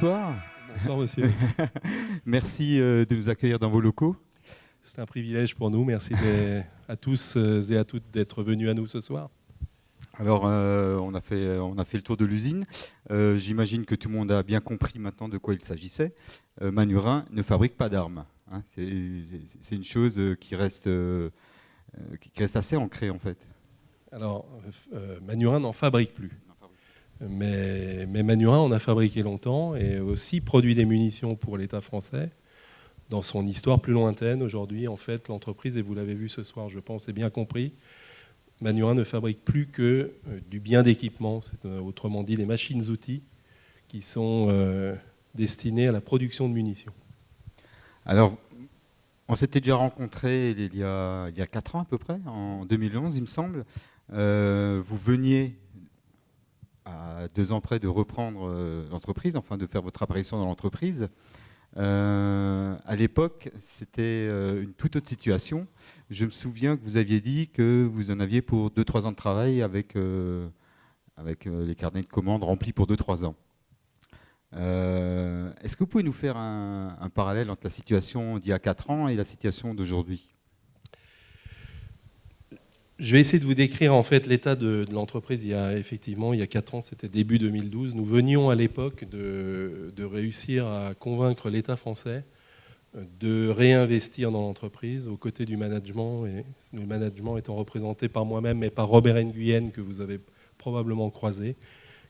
bonsoir. Bonsoir monsieur. Merci de nous accueillir dans vos locaux. C'est un privilège pour nous. Merci à tous et à toutes d'être venus à nous ce soir. Alors, on a fait le tour de l'usine. J'imagine que tout le monde a bien compris maintenant de quoi il s'agissait. Manurin ne fabrique pas d'armes. Hein. C'est une chose qui reste assez ancrée en fait. Alors, Manurin n'en fabrique plus. Mais Manurin en a fabriqué longtemps et aussi produit des munitions pour l'État français. Dans son histoire plus lointaine, aujourd'hui, en fait, l'entreprise, et vous l'avez vu ce soir, je pense, est bien compris, Manurin ne fabrique plus que du bien d'équipement, autrement dit les machines-outils qui sont destinées à la production de munitions. Alors, on s'était déjà rencontrés il y a 4 ans à peu près, en 2011, il me semble. Vous veniez à 2 ans près de reprendre l'entreprise, enfin de faire votre apparition dans l'entreprise. À l'époque, c'était une toute autre situation. Je me souviens que vous aviez dit que vous en aviez pour 2-3 ans de travail avec les carnets de commandes remplis pour 2-3 ans. Est-ce que vous pouvez nous faire un parallèle entre la situation d'il y a 4 ans et la situation d'aujourd'hui ? Je vais essayer de vous décrire en fait l'état de l'entreprise il y a 4 ans, c'était début 2012. Nous venions à l'époque de réussir à convaincre l'État français de réinvestir dans l'entreprise aux côtés du management, et le management étant représenté par moi-même et par Robert Nguyen, que vous avez probablement croisé,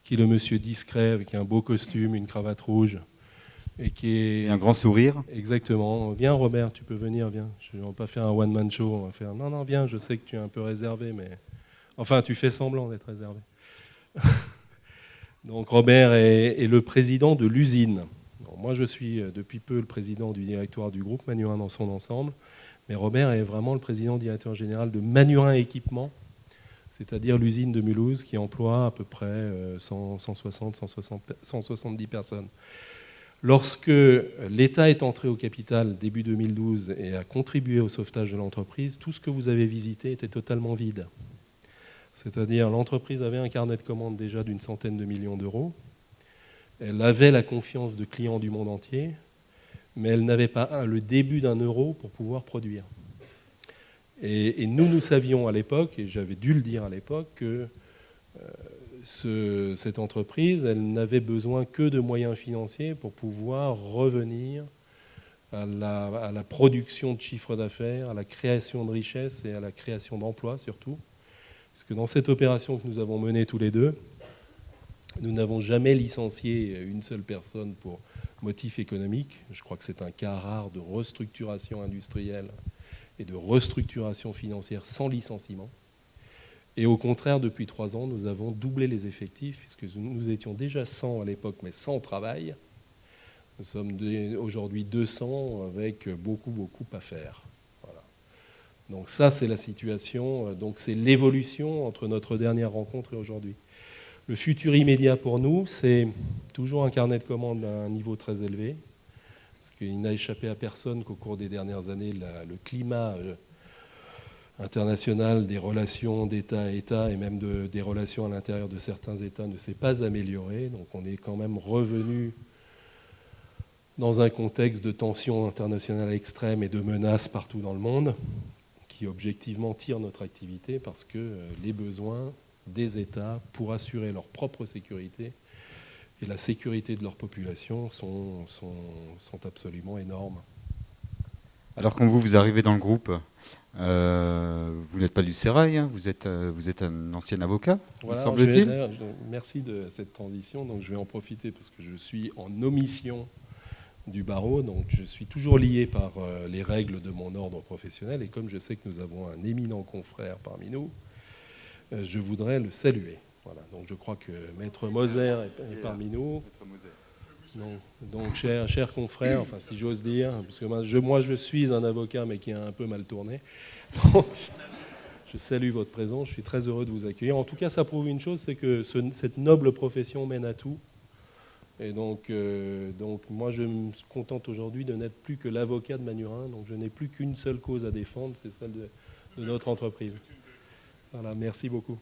qui est le monsieur discret avec un beau costume, une cravate rouge. Et un grand sourire. Exactement. Viens Robert, tu peux venir, viens. On va pas faire un one-man show, on va faire... Non, viens, je sais que tu es un peu réservé, mais... Enfin, tu fais semblant d'être réservé. Donc Robert est le président de l'usine. Moi, je suis depuis peu le président du directoire du groupe Manurin dans son ensemble, mais Robert est vraiment le président directeur général de Manurin Équipement, c'est-à-dire l'usine de Mulhouse qui emploie à peu près 170 personnes. Lorsque l'État est entré au capital début 2012 et a contribué au sauvetage de l'entreprise, tout ce que vous avez visité était totalement vide. C'est-à-dire l'entreprise avait un carnet de commandes déjà d'une centaine de millions d'euros. Elle avait la confiance de clients du monde entier, mais elle n'avait pas le début d'un euro pour pouvoir produire. Et nous savions à l'époque, et j'avais dû le dire à l'époque, que cette entreprise, elle n'avait besoin que de moyens financiers pour pouvoir revenir à la production de chiffre d'affaires, à la création de richesses et à la création d'emplois surtout. Parce que dans cette opération que nous avons menée tous les deux, nous n'avons jamais licencié une seule personne pour motif économique. Je crois que c'est un cas rare de restructuration industrielle et de restructuration financière sans licenciement. Et au contraire, depuis 3 ans, nous avons doublé les effectifs, puisque nous étions déjà 100 à l'époque, mais sans travail. Nous sommes aujourd'hui 200 avec beaucoup à faire. Voilà. Donc ça, c'est la situation. Donc c'est l'évolution entre notre dernière rencontre et aujourd'hui. Le futur immédiat pour nous, c'est toujours un carnet de commandes à un niveau très élevé, parce qu'il n'a échappé à personne qu'au cours des dernières années, le climat international des relations d'État à État et même des relations à l'intérieur de certains États ne s'est pas amélioré. Donc on est quand même revenu dans un contexte de tensions internationales extrêmes et de menaces partout dans le monde qui objectivement tirent notre activité parce que les besoins des États pour assurer leur propre sécurité et la sécurité de leur population sont absolument énormes. Alors quand vous arrivez dans le groupe, vous n'êtes pas du Sérail, hein, vous êtes un ancien avocat, voilà, semble-t-il. Merci de cette transition. Donc je vais en profiter parce que je suis en omission du barreau, donc je suis toujours lié par les règles de mon ordre professionnel, et comme je sais que nous avons un éminent confrère parmi nous, je voudrais le saluer. Voilà. Donc je crois que Maître Moser est parmi nous. Donc cher confrère, enfin si j'ose dire, parce que moi je suis un avocat mais qui a un peu mal tourné. Donc, je salue votre présence, je suis très heureux de vous accueillir. En tout cas, ça prouve une chose, c'est que cette noble profession mène à tout. Et donc moi je me contente aujourd'hui de n'être plus que l'avocat de Manurin, donc je n'ai plus qu'une seule cause à défendre, c'est celle de notre entreprise. Voilà, merci beaucoup.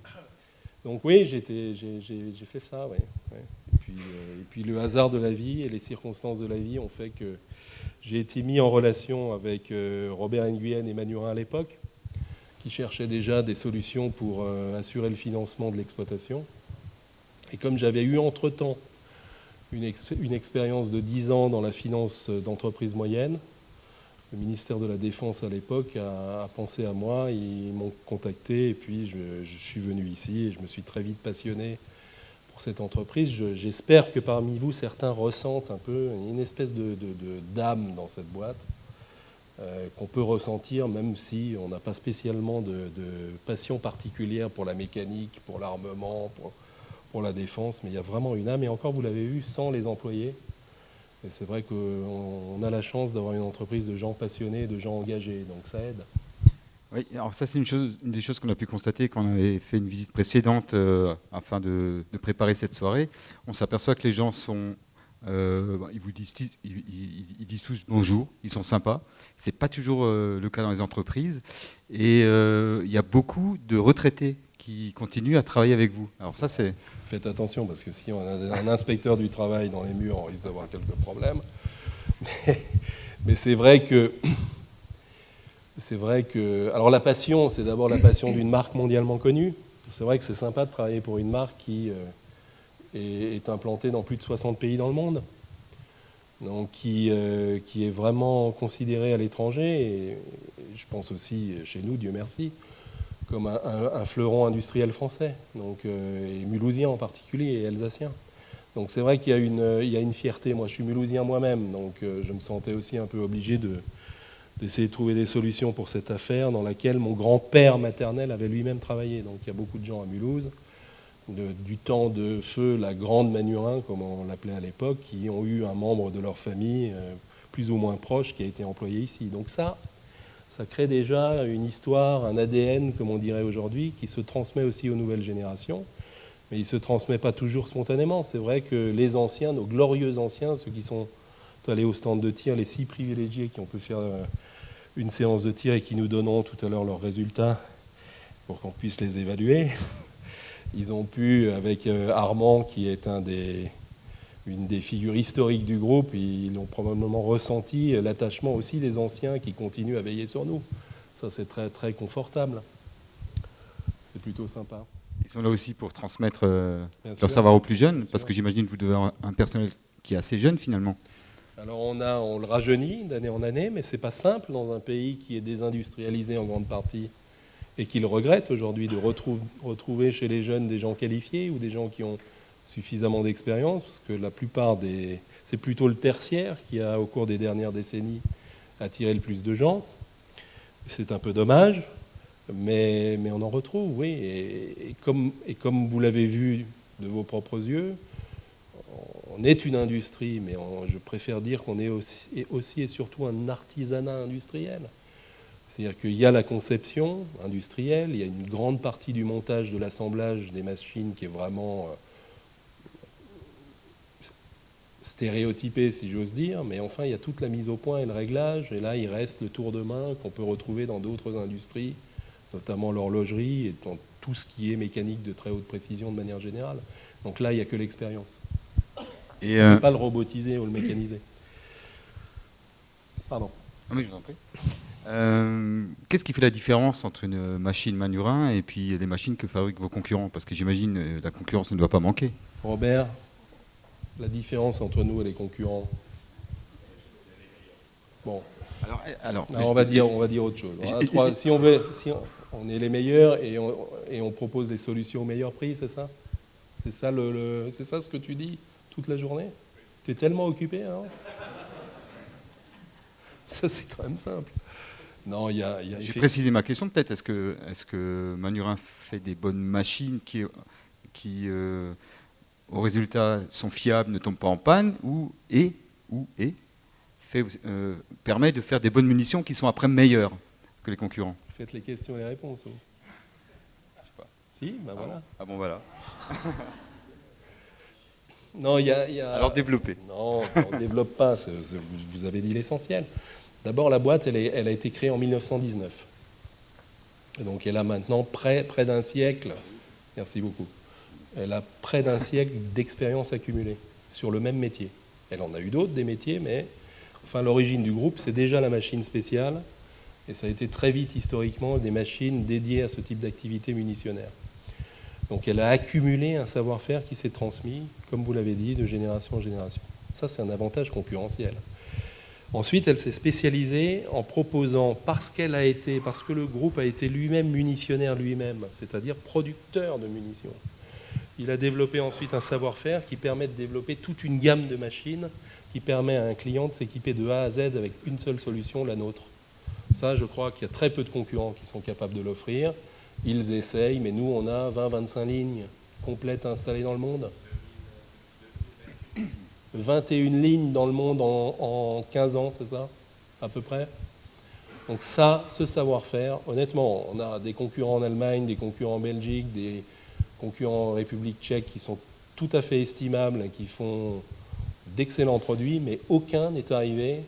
Donc oui, j'ai fait ça, oui. Et puis le hasard de la vie et les circonstances de la vie ont fait que j'ai été mis en relation avec Robert Nguyen et Manurin à l'époque, qui cherchaient déjà des solutions pour assurer le financement de l'exploitation. Et comme j'avais eu entre-temps une expérience de 10 ans dans la finance d'entreprise moyenne, le ministère de la Défense à l'époque a pensé à moi, ils m'ont contacté et puis je suis venu ici et je me suis très vite passionné pour cette entreprise. J'espère que parmi vous, certains ressentent un peu une espèce d'âme dans cette boîte qu'on peut ressentir même si on n'a pas spécialement de passion particulière pour la mécanique, pour l'armement, pour la défense, mais il y a vraiment une âme et encore vous l'avez vu sans les employés. Et c'est vrai qu'on a la chance d'avoir une entreprise de gens passionnés, de gens engagés, donc ça aide. Oui, alors ça c'est une des choses qu'on a pu constater quand on avait fait une visite précédente afin de préparer cette soirée. On s'aperçoit que les gens sont, ils disent tous bonjour, ils sont sympas. C'est pas toujours le cas dans les entreprises. Et il y a beaucoup de retraités qui continuent à travailler avec vous. Alors ça c'est... Faites attention parce que si on a un inspecteur du travail dans les murs, on risque d'avoir quelques problèmes. Mais c'est vrai que... Alors la passion, c'est d'abord la passion d'une marque mondialement connue. C'est vrai que c'est sympa de travailler pour une marque qui est implantée dans plus de 60 pays dans le monde. Donc qui est vraiment considérée à l'étranger, et je pense aussi chez nous, Dieu merci, comme un fleuron industriel français, donc, et mulhousien en particulier, et alsacien. Donc c'est vrai qu'il y a une fierté. Moi je suis mulhousien moi-même, donc je me sentais aussi un peu obligé d'essayer de trouver des solutions pour cette affaire dans laquelle mon grand-père maternel avait lui-même travaillé. Donc il y a beaucoup de gens à Mulhouse, du temps de feu la Grande Manurin, comme on l'appelait à l'époque, qui ont eu un membre de leur famille plus ou moins proche qui a été employé ici. Donc ça crée déjà une histoire, un ADN, comme on dirait aujourd'hui, qui se transmet aussi aux nouvelles générations. Mais il ne se transmet pas toujours spontanément. C'est vrai que les anciens, nos glorieux anciens, ceux qui sont allés au stand de tir, les 6 privilégiés qui ont pu faire une séance de tir et qui nous donneront tout à l'heure leurs résultats pour qu'on puisse les évaluer. Ils ont pu, avec Armand, qui est une des figures historiques du groupe, ils ont probablement ressenti l'attachement aussi des anciens qui continuent à veiller sur nous. Ça, c'est très, très confortable. C'est plutôt sympa. Ils sont là aussi pour transmettre leur savoir aux plus jeunes, parce que j'imagine que vous devez avoir un personnel qui est assez jeune finalement. Alors on le rajeunit d'année en année, mais c'est pas simple dans un pays qui est désindustrialisé en grande partie et qui le regrette aujourd'hui de retrouver chez les jeunes des gens qualifiés ou des gens qui ont suffisamment d'expérience, parce que la plupart c'est plutôt le tertiaire qui a au cours des dernières décennies attiré le plus de gens. C'est un peu dommage, mais on en retrouve, oui. Et comme vous l'avez vu de vos propres yeux, on est une industrie, mais je préfère dire qu'on est aussi et surtout un artisanat industriel. C'est-à-dire qu'il y a la conception industrielle, il y a une grande partie du montage, de l'assemblage des machines qui est vraiment stéréotypé, si j'ose dire, mais enfin, il y a toute la mise au point et le réglage, et là, il reste le tour de main qu'on peut retrouver dans d'autres industries, notamment l'horlogerie et dans tout ce qui est mécanique de très haute précision de manière générale. Donc là, il n'y a que l'expérience. Et on ne peut pas le robotiser ou le mécaniser. Pardon. Ah oui, je vous en prie. Qu'est-ce qui fait la différence entre une machine Manurin et puis les machines que fabriquent vos concurrents? Parce que j'imagine la concurrence ne doit pas manquer. Robert, la différence entre nous et les concurrents. Bon. Alors on va dire autre chose. Si on est les meilleurs et on propose des solutions au meilleur prix, c'est ça? C'est ça c'est ça ce que tu dis toute la journée? Tu es tellement occupé, hein? Ça, c'est quand même simple. Non, J'ai précisé ma question peut-être. Est-ce que Manurin fait des bonnes machines qui au résultat, sont fiables, ne tombent pas en panne, permet de faire des bonnes munitions qui sont après meilleures que les concurrents? Faites les questions et les réponses. Vous. Je sais pas. Si, ben voilà. Ah bon, voilà. Non, il y a... Alors développez. Non, on ne développe pas. Vous avez dit l'essentiel. D'abord, la boîte, elle a été créée en 1919. Et donc, elle a maintenant près d'un siècle. Merci beaucoup. elle a près d'un siècle d'expérience accumulée sur le même métier. Elle en a eu d'autres, des métiers, mais enfin, l'origine du groupe, c'est déjà la machine spéciale, et ça a été très vite, historiquement, des machines dédiées à ce type d'activité munitionnaire. Donc elle a accumulé un savoir-faire qui s'est transmis, comme vous l'avez dit, de génération en génération. Ça, c'est un avantage concurrentiel. Ensuite, elle s'est spécialisée en proposant, parce que le groupe a été lui-même munitionnaire lui-même, c'est-à-dire producteur de munitions. Il a développé ensuite un savoir-faire qui permet de développer toute une gamme de machines qui permet à un client de s'équiper de A à Z avec une seule solution, la nôtre. Ça, je crois qu'il y a très peu de concurrents qui sont capables de l'offrir. Ils essayent, mais nous, on a 20-25 lignes complètes installées dans le monde. 21 lignes dans le monde en 15 ans, c'est ça, à peu près. Donc ça, ce savoir-faire, honnêtement, on a des concurrents en Allemagne, des concurrents en Belgique, des concurrents en République tchèque qui sont tout à fait estimables et qui font d'excellents produits, mais aucun n'est arrivé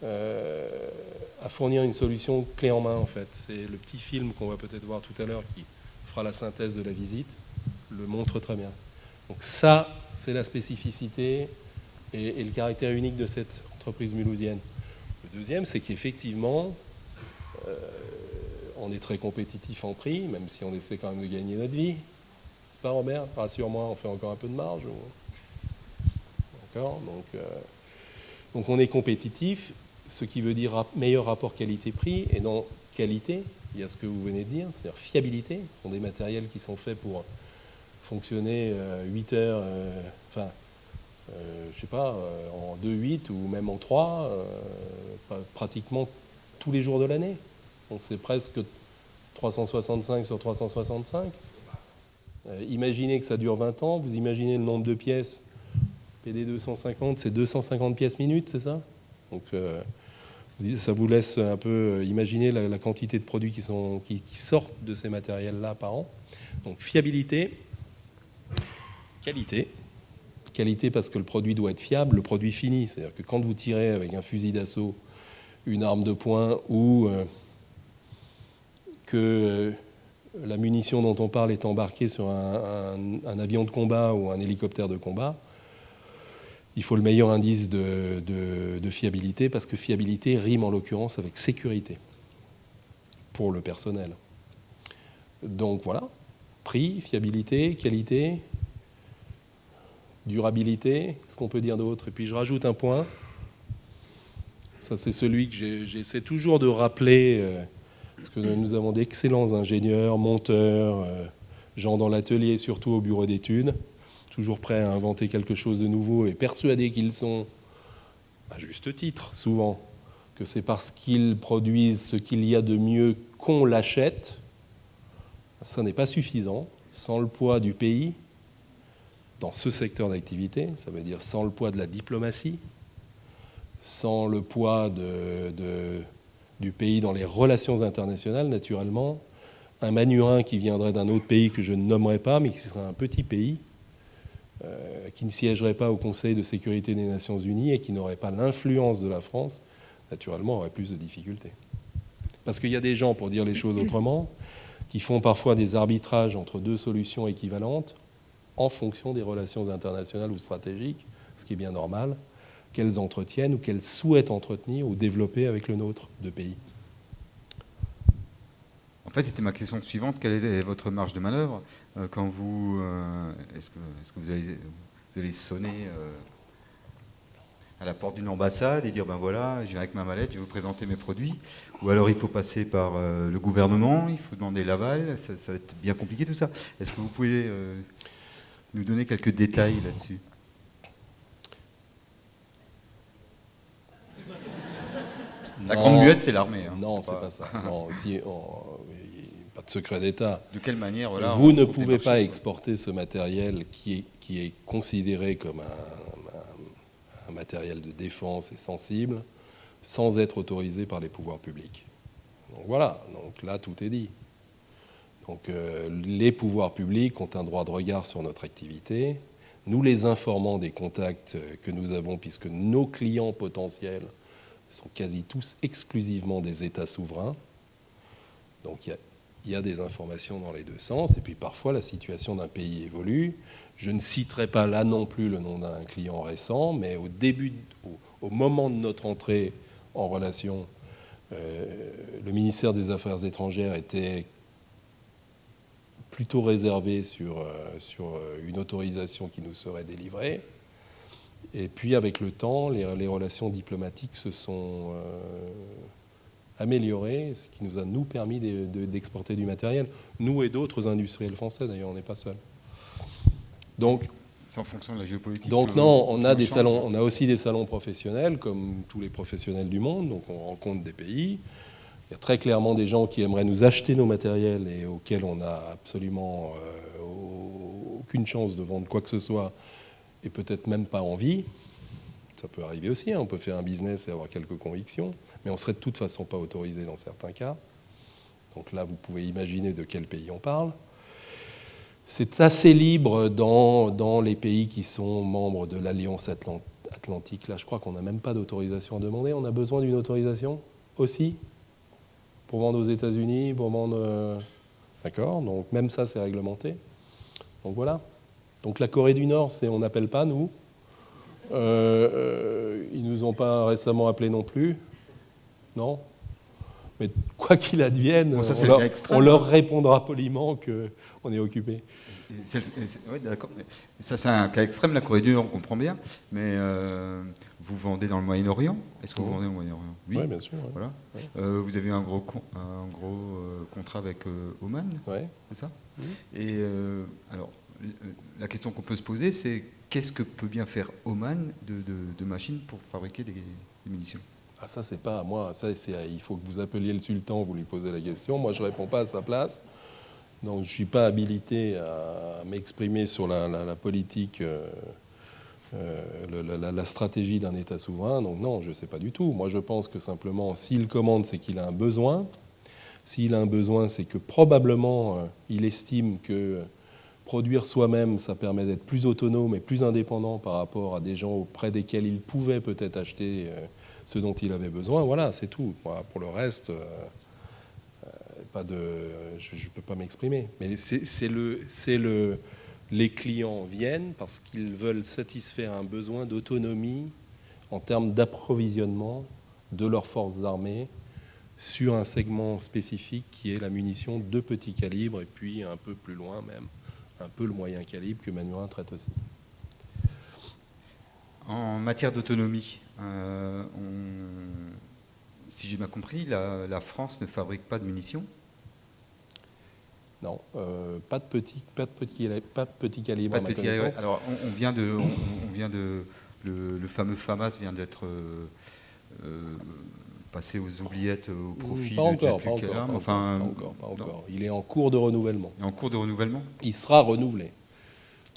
à fournir une solution clé en main, en fait. C'est le petit film qu'on va peut-être voir tout à l'heure qui fera la synthèse de la visite, le montre très bien. Donc ça, c'est la spécificité et le caractère unique de cette entreprise mulhousienne. Le deuxième, c'est qu'effectivement, on est très compétitif en prix, même si on essaie quand même de gagner notre vie. C'est pas, Robert? Rassure-moi, on fait encore un peu de marge ou... D'accord, donc on est compétitif, ce qui veut dire meilleur rapport qualité-prix. Et dans qualité, il y a ce que vous venez de dire, c'est-à-dire fiabilité. Ce sont des matériels qui sont faits pour fonctionner 8 heures, je sais pas, en 2-8 ou même en 3, pratiquement tous les jours de l'année. Donc c'est presque 365 sur 365. Imaginez que ça dure 20 ans, vous imaginez le nombre de pièces. PD 250, c'est 250 pièces minutes, c'est ça? Donc ça vous laisse un peu imaginer la quantité de produits qui sortent de ces matériels-là par an. Donc fiabilité, qualité. Qualité parce que le produit doit être fiable, le produit fini. C'est-à-dire que quand vous tirez avec un fusil d'assaut, une arme de poing ou que la munition dont on parle est embarquée sur un avion de combat ou un hélicoptère de combat, il faut le meilleur indice de fiabilité, parce que fiabilité rime en l'occurrence avec sécurité pour le personnel. Donc voilà, prix, fiabilité, qualité, durabilité, qu'est-ce qu'on peut dire d'autre? Et puis je rajoute un point, ça c'est celui que j'essaie toujours de rappeler, parce que nous avons d'excellents ingénieurs, monteurs, gens dans l'atelier, surtout au bureau d'études, toujours prêts à inventer quelque chose de nouveau et persuadés qu'ils sont, à juste titre, souvent, que c'est parce qu'ils produisent ce qu'il y a de mieux qu'on l'achète. Ça n'est pas suffisant. Sans le poids du pays, dans ce secteur d'activité, ça veut dire sans le poids de la diplomatie, sans le poids du pays dans les relations internationales, naturellement, un Manurin qui viendrait d'un autre pays que je ne nommerai pas, mais qui serait un petit pays, qui ne siégerait pas au Conseil de sécurité des Nations Unies et qui n'aurait pas l'influence de la France, naturellement aurait plus de difficultés. Parce qu'il y a des gens, pour dire les choses autrement, qui font parfois des arbitrages entre deux solutions équivalentes en fonction des relations internationales ou stratégiques, ce qui est bien normal, qu'elles entretiennent ou qu'elles souhaitent entretenir ou développer avec le nôtre de pays. En fait, c'était ma question suivante. Quelle est votre marge de manœuvre quand vous... est-ce que vous allez sonner à la porte d'une ambassade et dire, ben voilà, je viens avec ma mallette, je vais vous présenter mes produits? Ou alors il faut passer par le gouvernement, il faut demander l'aval, ça va être bien compliqué tout ça. Est-ce que vous pouvez nous donner quelques détails là-dessus? La grande muette, c'est l'armée. Hein. Non, c'est pas ça. Non, pas de secret d'État. De quelle manière voilà, vous ne pouvez pas exporter ce matériel qui est considéré comme un matériel de défense et sensible sans être autorisé par les pouvoirs publics. Donc voilà, donc là tout est dit. Donc les pouvoirs publics ont un droit de regard sur notre activité. Nous les informons des contacts que nous avons, puisque nos clients potentiels sont quasi tous exclusivement des États souverains. Donc il y a il y a des informations dans les deux sens, et puis parfois la situation d'un pays évolue. Je ne citerai pas là non plus le nom d'un client récent, mais au moment de notre entrée en relation, le ministère des Affaires étrangères était plutôt réservé sur une autorisation qui nous serait délivrée. Et puis avec le temps, les relations diplomatiques se sont améliorées, ce qui nous a permis d'exporter du matériel. Nous et d'autres industriels français, d'ailleurs, on n'est pas seuls. Donc, c'est en fonction de la géopolitique. Donc non, on a des salons, on a aussi des salons professionnels, comme tous les professionnels du monde, donc on rencontre des pays. Il y a très clairement des gens qui aimeraient nous acheter nos matériels et auxquels on n'a absolument aucune chance de vendre quoi que ce soit, et peut-être même pas envie. Ça peut arriver aussi, hein. On peut faire un business et avoir quelques convictions, mais on ne serait de toute façon pas autorisé dans certains cas. Donc là, vous pouvez imaginer de quel pays on parle. C'est assez libre dans les pays qui sont membres de l'Alliance Atlantique. Là, je crois qu'on n'a même pas d'autorisation à demander. On a besoin d'une autorisation aussi pour vendre aux États-Unis, pour vendre... D'accord, donc même ça, c'est réglementé. Donc voilà. Donc la Corée du Nord, on n'appelle pas, nous. Ils ne nous ont pas récemment appelés non plus. Non. Mais quoi qu'il advienne, bon, ça, on leur répondra poliment qu'on est occupé. Oui, d'accord. Ça, c'est un cas extrême, la Corée du Nord, on comprend bien. Mais vous vendez dans le Moyen-Orient? Est-ce que vous vendez au Moyen-Orient? Oui, bien sûr. Ouais. Voilà. Ouais. Vous avez eu un gros contrat avec Oman, ouais. C'est ça? Et alors, la question qu'on peut se poser, c'est qu'est-ce que peut bien faire Oman de machines pour fabriquer des munitions? Ah, ça, c'est pas à moi. Ça, il faut que vous appeliez le sultan, vous lui posez la question. Moi, je ne réponds pas à sa place. Donc, je ne suis pas habilité à m'exprimer sur la politique, la stratégie d'un État souverain. Donc, non, je ne sais pas du tout. Moi, je pense que simplement, s'il commande, c'est qu'il a un besoin. S'il a un besoin, c'est que probablement, il estime que produire soi-même, ça permet d'être plus autonome et plus indépendant par rapport à des gens auprès desquels il pouvait peut-être acheter ce dont il avait besoin. Voilà, c'est tout. Pour le reste, je ne peux pas m'exprimer. Mais les clients viennent parce qu'ils veulent satisfaire un besoin d'autonomie en termes d'approvisionnement de leurs forces armées sur un segment spécifique qui est la munition de petit calibre et puis un peu plus loin même, un peu le moyen calibre que Manurin traite aussi. En matière d'autonomie, si j'ai bien compris, la France ne fabrique pas de munitions? Non, pas de petit calibre. Pas de petit calibre. Alors, le fameux FAMAS vient d'être passé aux oubliettes au profit pas de encore. Il est en cours de renouvellement. Il sera renouvelé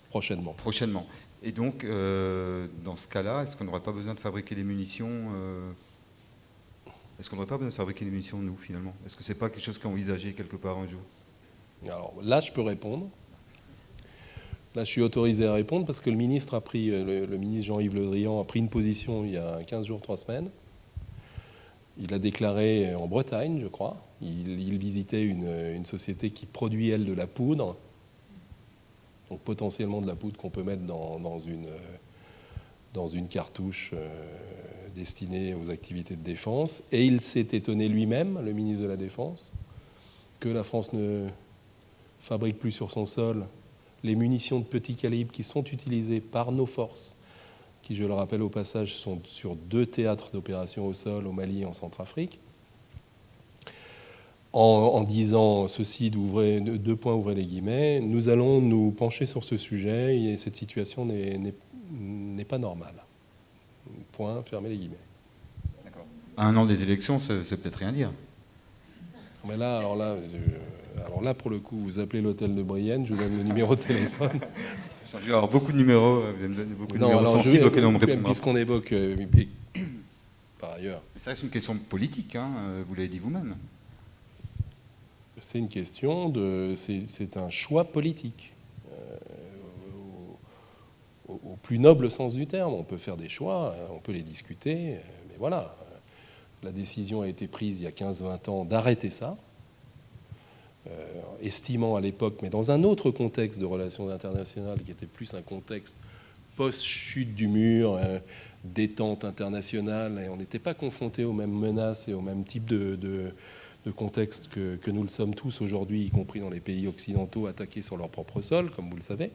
prochainement. Et donc, dans ce cas-là, est-ce qu'on n'aurait pas besoin de fabriquer les munitions nous, finalement? Est-ce que c'est pas quelque chose qui est envisagé quelque part un jour? Alors là, je peux répondre. Là, je suis autorisé à répondre parce que le ministre le ministre Jean-Yves Le Drian a pris une position il y a 15 jours, 3 semaines. Il a déclaré en Bretagne, je crois. Il visitait une société qui produit, elle, de la poudre. Donc potentiellement de la poudre qu'on peut mettre dans une cartouche destinée aux activités de défense. Et il s'est étonné lui-même, le ministre de la Défense, que la France ne fabrique plus sur son sol les munitions de petit calibre qui sont utilisées par nos forces, qui, je le rappelle au passage, sont sur 2 théâtres d'opération au sol, au Mali et en Centrafrique. En disant ceci, ouvrez les guillemets, nous allons nous pencher sur ce sujet et cette situation n'est pas normale. Point, fermez les guillemets. D'accord. À un an des élections, c'est peut-être rien dire. Mais là, alors là, pour le coup, vous appelez l'hôtel de Brienne, je vous donne le numéro de téléphone. Je vais avoir beaucoup de numéros, vous allez me donner beaucoup de numéros sensibles auxquels on me répondra. Puisqu'on évoque, par ailleurs... Mais ça reste une question politique, hein, vous l'avez dit vous-même. C'est une question c'est un choix politique. Au plus noble sens du terme. On peut faire des choix, on peut les discuter, mais voilà. La décision a été prise il y a 15-20 ans d'arrêter ça. estimant à l'époque, mais dans un autre contexte de relations internationales qui était plus un contexte post-chute du mur, détente internationale, et on n'était pas confronté aux mêmes menaces et au même type de contexte que nous le sommes tous aujourd'hui, y compris dans les pays occidentaux attaqués sur leur propre sol, comme vous le savez.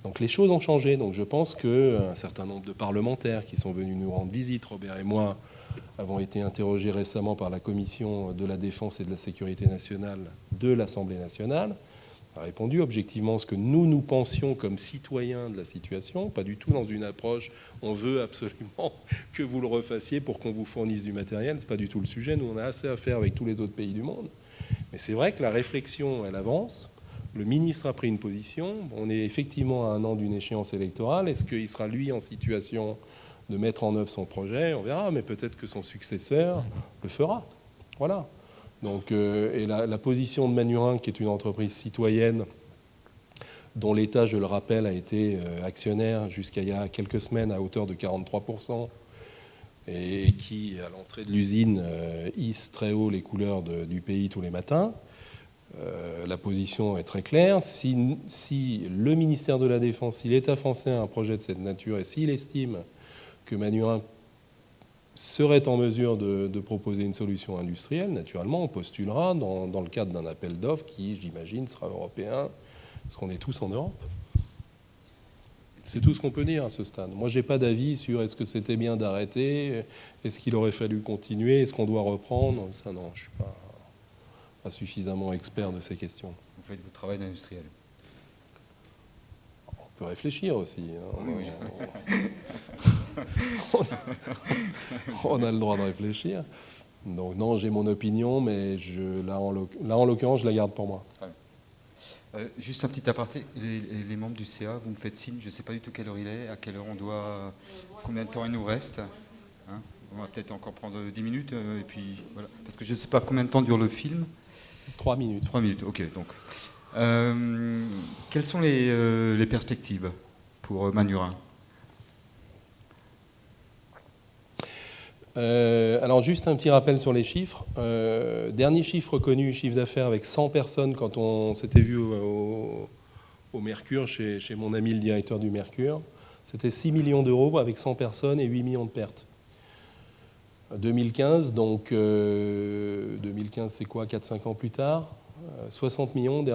Donc les choses ont changé. Donc je pense qu'un certain nombre de parlementaires qui sont venus nous rendre visite, Robert et moi, avons été interrogés récemment par la Commission de la Défense et de la Sécurité nationale de l'Assemblée nationale, a répondu objectivement ce que nous pensions comme citoyens de la situation, pas du tout dans une approche on veut absolument que vous le refassiez pour qu'on vous fournisse du matériel, c'est pas du tout le sujet, nous on a assez à faire avec tous les autres pays du monde. Mais c'est vrai que la réflexion, elle avance, le ministre a pris une position, on est effectivement à un an d'une échéance électorale, est-ce qu'il sera lui en situation de mettre en œuvre son projet? On verra, mais peut-être que son successeur le fera. Voilà. Donc, et la position de Manurin, qui est une entreprise citoyenne, dont l'État, je le rappelle, a été actionnaire jusqu'à il y a quelques semaines à hauteur de 43%, et qui, à l'entrée de l'usine, hisse très haut les couleurs du pays tous les matins, la position est très claire. Si le ministère de la Défense, si l'État français a un projet de cette nature, et s'il estime que Manurin serait en mesure de proposer une solution industrielle, naturellement, on postulera dans le cadre d'un appel d'offres qui, j'imagine, sera européen, parce qu'on est tous en Europe. C'est tout ce qu'on peut dire à ce stade. Moi, je n'ai pas d'avis sur est-ce que c'était bien d'arrêter, est-ce qu'il aurait fallu continuer, est-ce qu'on doit reprendre. Ça, non, je ne suis pas suffisamment expert de ces questions. Vous faites votre travail d'industriel. On peut réfléchir aussi. Hein. Oui. On a le droit de réfléchir. Donc non, j'ai mon opinion, mais là en l'occurrence, je la garde pour moi. Juste un petit aparté, les membres du CA, vous me faites signe, je ne sais pas du tout quelle heure il est, à quelle heure on doit, combien de temps il nous reste. Hein, on va peut-être encore prendre 10 minutes, et puis voilà. Parce que je ne sais pas combien de temps dure le film. 3 minutes. 3 minutes, ok. Donc, quelles sont les perspectives pour Manurin? Alors juste un petit rappel sur les chiffres. Dernier chiffre connu, chiffre d'affaires avec 100 personnes quand on s'était vu au Mercure, chez mon ami le directeur du Mercure. C'était 6 millions d'euros avec 100 personnes et 8 millions de pertes. 2015, donc 2015 c'est quoi, 4-5 ans plus tard, 60 millions, les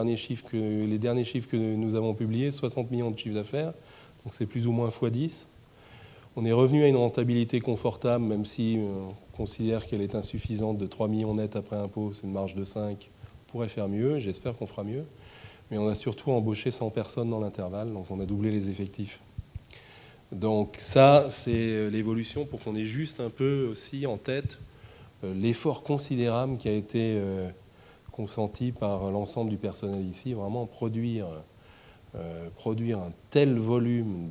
derniers chiffres que nous avons publiés, 60 millions de chiffre d'affaires, donc c'est plus ou moins x10. On est revenu à une rentabilité confortable, même si on considère qu'elle est insuffisante, de 3 millions net après impôt, c'est une marge de 5, on pourrait faire mieux, j'espère qu'on fera mieux. Mais on a surtout embauché 100 personnes dans l'intervalle, donc on a doublé les effectifs. Donc ça, c'est l'évolution pour qu'on ait juste un peu aussi en tête l'effort considérable qui a été consenti par l'ensemble du personnel ici, vraiment produire un tel volume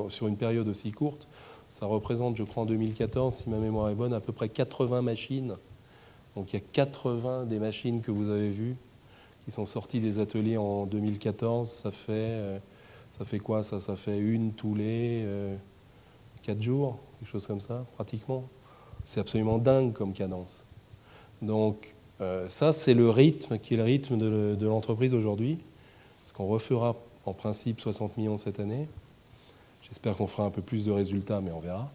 sur une période aussi courte. Ça représente, je crois, en 2014, si ma mémoire est bonne, à peu près 80 machines. Donc il y a 80 des machines que vous avez vues qui sont sorties des ateliers en 2014. Ça fait quoi ça? Ça fait une tous les 4 jours, quelque chose comme ça, pratiquement. C'est absolument dingue comme cadence. Donc ça, c'est le rythme qui est le rythme de l'entreprise aujourd'hui. Parce qu'on refera en principe 60 millions cette année. J'espère qu'on fera un peu plus de résultats, mais on verra.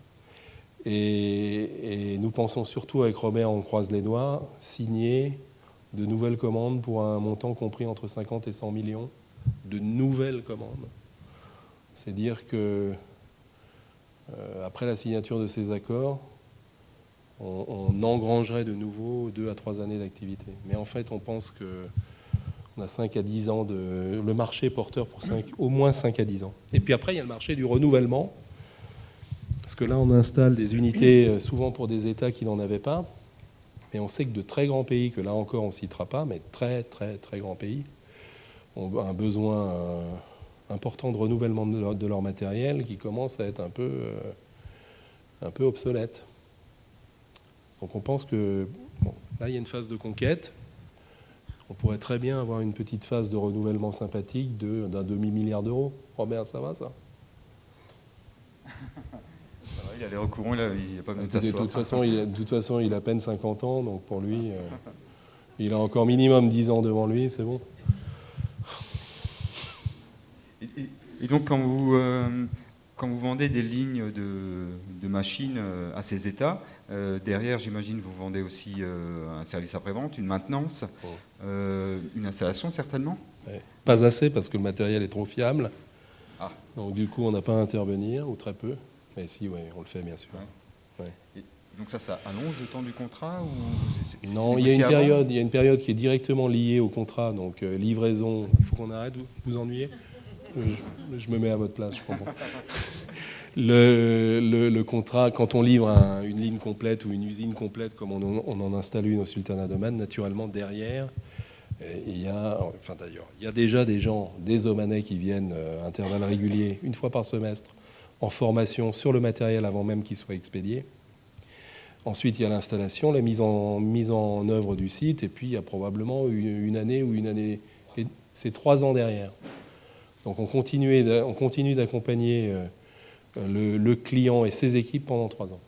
Et nous pensons surtout avec Robert, on croise les doigts, signer de nouvelles commandes pour un montant compris entre 50 et 100 millions de nouvelles commandes. C'est dire que après la signature de ces accords, on engrangerait de nouveau 2 à 3 années d'activité. Mais en fait, on pense qu'on a 5 à 10 ans le marché porteur pour au moins 5 à 10 ans. Et puis après, il y a le marché du renouvellement. Parce que là, on installe des unités souvent pour des États qui n'en avaient pas. Mais on sait que de très grands pays, que là encore on ne citera pas, mais très très très grands pays, ont un besoin important de renouvellement de leur matériel qui commence à être un peu obsolète. Donc on pense que là, il y a une phase de conquête. On pourrait très bien avoir une petite phase de renouvellement sympathique d'un demi-milliard d'euros. Robert, ça va ça? Il a l'air au courant, il n'a pas besoin de s'asseoir. De toute façon, il a à peine 50 ans, donc pour lui, Il a encore minimum 10 ans devant lui, c'est bon. Et donc, quand vous vendez des lignes de machines à ces États, derrière, j'imagine, vous vendez aussi un service après-vente, une maintenance, une installation certainement. Ouais. Pas assez parce que le matériel est trop fiable. Ah. Donc du coup, on n'a pas à intervenir, ou très peu. Mais si, ouais, on le fait bien sûr. Ouais. Ouais. Donc ça allonge le temps du contrat ou Non, il y a une période qui est directement liée au contrat. Donc livraison, il faut qu'on arrête, vous ennuyez. Je me mets à votre place, je comprends. Le contrat, quand on livre une ligne complète ou une usine complète, comme on en installe une au Sultanat d'Oman, naturellement derrière, il y a déjà des gens, des Omanais qui viennent à intervalles réguliers, une fois par semestre, en formation sur le matériel avant même qu'il soit expédié. Ensuite, il y a l'installation, la mise en œuvre du site, et puis il y a probablement une année ou une année, et c'est 3 ans derrière. Donc on continue d'accompagner le client et ses équipes pendant 3 ans.